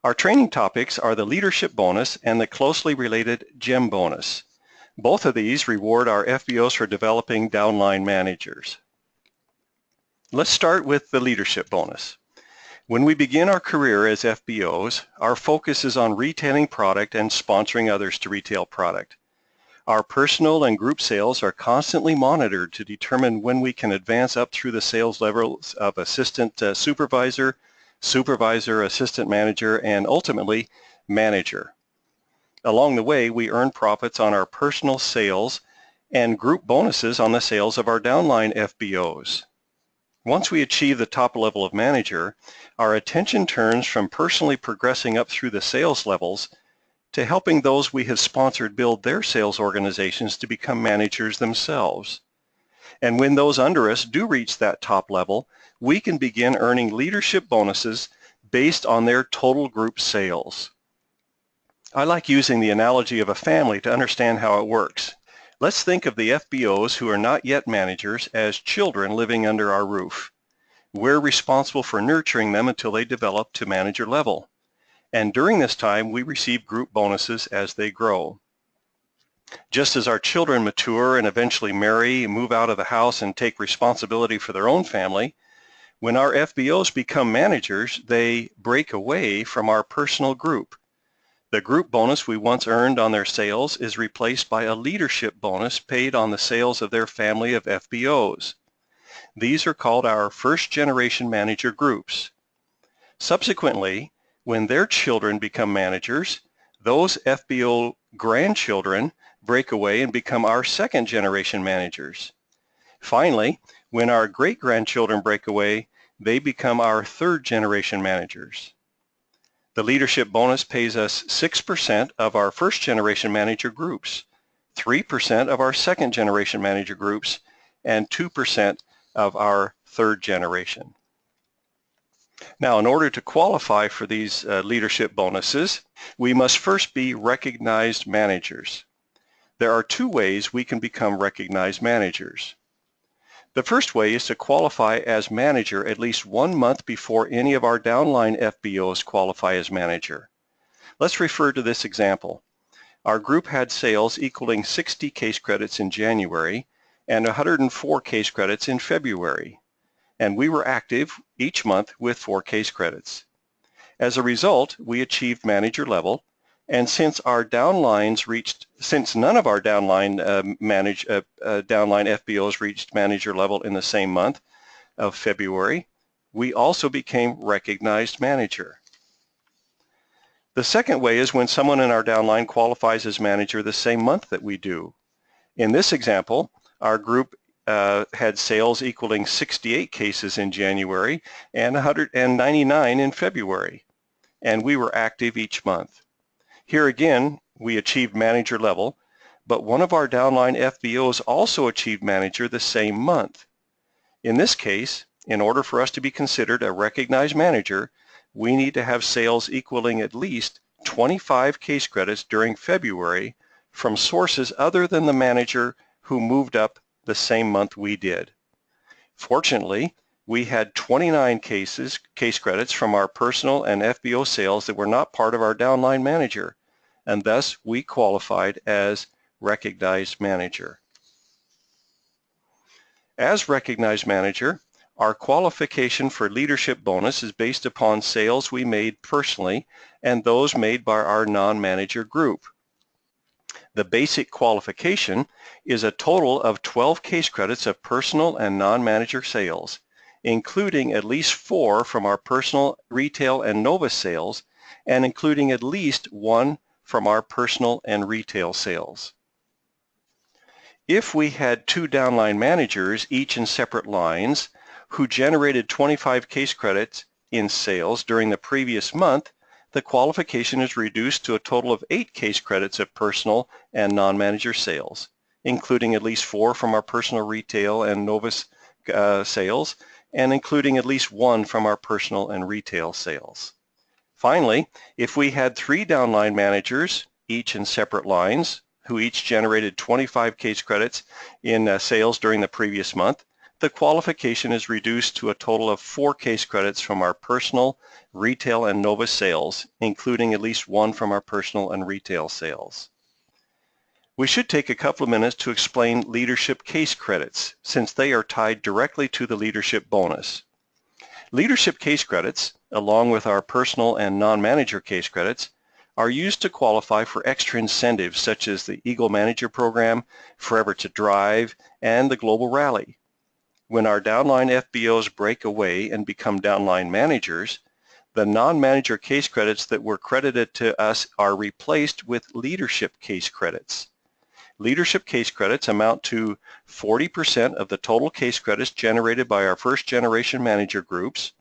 Our training topics are the leadership bonus and the closely related GEM bonus. Both of these reward our FBOs for developing downline managers. Let's start with the leadership bonus. When we begin our career as FBOs, our focus is on retailing product and sponsoring others to retail product. Our personal and group sales are constantly monitored to determine when we can advance up through the sales levels of assistant supervisor, assistant manager, and ultimately manager. Along the way, we earn profits on our personal sales and group bonuses on the sales of our downline FBOs. Once we achieve the top level of manager, our attention turns from personally progressing up through the sales levels to helping those we have sponsored build their sales organizations to become managers themselves. And when those under us do reach that top level, we can begin earning leadership bonuses based on their total group sales. I like using the analogy of a family to understand how it works. Let's think of the FBOs who are not yet managers as children living under our roof. We're responsible for nurturing them until they develop to manager level. And during this time, we receive group bonuses as they grow. Just as our children mature and eventually marry, move out of the house, and take responsibility for their own family, when our FBOs become managers, they break away from our personal group. The group bonus we once earned on their sales is replaced by a leadership bonus paid on the sales of their family of FBOs. These are called our first generation manager groups. Subsequently, when their children become managers, those FBO grandchildren break away and become our second generation managers. Finally, when our great-grandchildren break away, they become our third generation managers. The leadership bonus pays us 6% of our first generation manager groups, 3% of our second generation manager groups, and 2% of our third generation. Now, in order to qualify for these leadership bonuses, we must first be recognized managers. There are two ways we can become recognized managers. The first way is to qualify as manager at least 1 month before any of our downline FBOs qualify as manager. Let's refer to this example. Our group had sales equaling 60 case credits in January and 104 case credits in February, and we were active each month with 4 case credits. As a result, we achieved manager level, and since none of our downline FBOs reached manager level in the same month of February, we also became recognized manager. The second way is when someone in our downline qualifies as manager the same month that we do. In this example, our group had sales equaling 68 cases in January and 199 in February, and we were active each month. Here again, we achieved manager level, but one of our downline FBOs also achieved manager the same month. In this case, in order for us to be considered a recognized manager, we need to have sales equaling at least 25 case credits during February from sources other than the manager who moved up the same month we did. Fortunately, we had 29 case credits from our personal and FBO sales that were not part of our downline manager, and thus we qualified as recognized manager. As recognized manager, our qualification for leadership bonus is based upon sales we made personally and those made by our non-manager group. The basic qualification is a total of 12 case credits of personal and non-manager sales, including at least 4 from our personal, retail, and Novus sales, and including at least 1 from our personal and retail sales. If we had 2 downline managers, each in separate lines, who generated 25 case credits in sales during the previous month, the qualification is reduced to a total of 8 case credits of personal and non-manager sales, including at least 4 from our personal, retail, and Novus sales, and including at least 1 from our personal and retail sales. Finally, if we had 3 downline managers, each in separate lines, who each generated 25 case credits in sales during the previous month, the qualification is reduced to a total of 4 case credits from our personal, retail, and Novus sales, including at least 1 from our personal and retail sales. We should take a couple of minutes to explain leadership case credits, since they are tied directly to the leadership bonus. Leadership case credits, along with our personal and non-manager case credits, are used to qualify for extra incentives such as the Eagle Manager Program, Forever to Drive, and the Global Rally. When our downline FBOs break away and become downline managers, the non-manager case credits that were credited to us are replaced with leadership case credits. Leadership case credits amount to 40% of the total case credits generated by our first generation manager groups,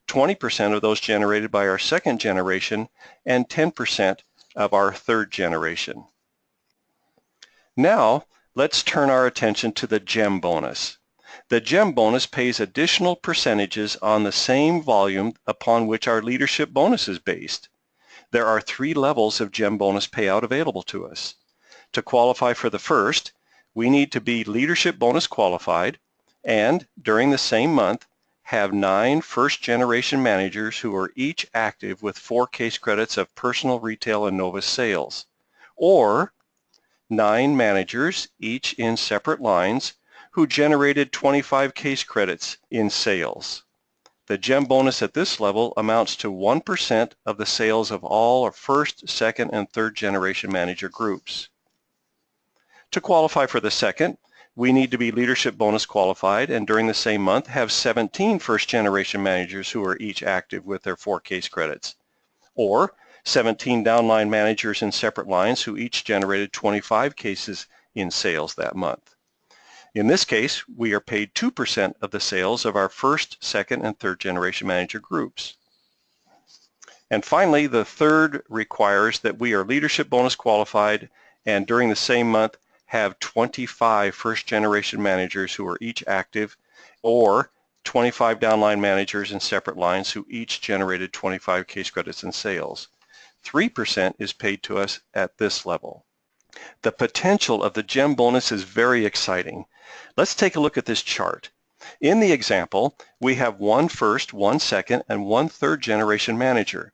20% of those generated by our second generation, and 10% of our third generation. Now, let's turn our attention to the GEM bonus. The GEM bonus pays additional percentages on the same volume upon which our leadership bonus is based. There are 3 levels of GEM bonus payout available to us. To qualify for the first, we need to be leadership bonus qualified and, during the same month, have 9 first-generation managers who are each active with 4 case credits of personal, retail, and Novus sales, or 9 managers, each in separate lines, who generated 25 case credits in sales. The GEM bonus at this level amounts to 1% of the sales of all our first, second, and third generation manager groups. To qualify for the second, we need to be leadership bonus qualified and during the same month have 17 first generation managers who are each active with their 4 case credits, or 17 downline managers in separate lines who each generated 25 cases in sales that month. In this case, we are paid 2% of the sales of our first, second, and third generation manager groups. And finally, the third requires that we are leadership bonus qualified and during the same month have 25 first generation managers who are each active, or 25 downline managers in separate lines who each generated 25 case credits in sales. 3% is paid to us at this level. The potential of the GEM bonus is very exciting. Let's take a look at this chart. In the example, we have 1 first, 1 second, and 1 third generation manager.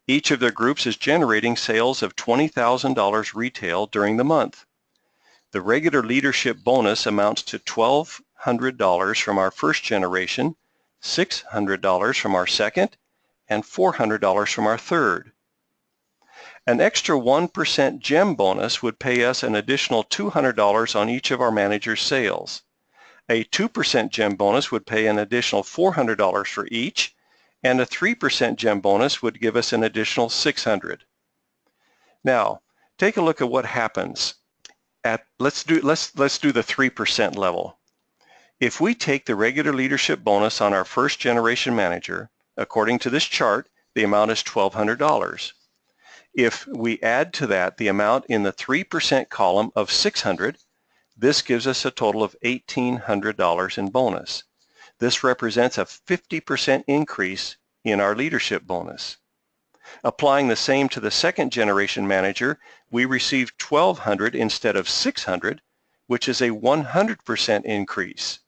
Each of their groups is generating sales of $20,000 retail during the month. The regular leadership bonus amounts to $1,200 from our first generation, $600 from our second, and $400 from our third. An extra 1% GEM bonus would pay us an additional $200 on each of our managers' sales. A 2% GEM bonus would pay an additional $400 for each, and a 3% GEM bonus would give us an additional $600. Now, take a look at what happens. Let's do the 3% level. If we take the regular leadership bonus on our first generation manager, according to this chart, the amount is $1,200. If we add to that the amount in the 3% column of $600, this gives us a total of $1,800 in bonus. This represents a 50% increase in our leadership bonus. Applying the same to the second generation manager, we receive $1,200 instead of $600, which is a 100% increase.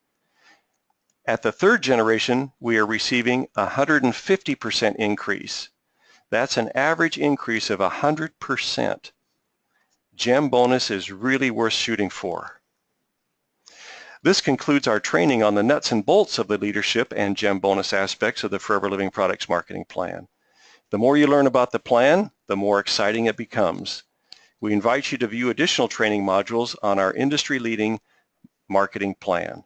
At the third generation, we are receiving a 150% increase. That's an average increase of 100%. GEM bonus is really worth shooting for. This concludes our training on the nuts and bolts of the leadership and GEM bonus aspects of the Forever Living Products Marketing Plan. The more you learn about the plan, the more exciting it becomes. We invite you to view additional training modules on our industry-leading marketing plan.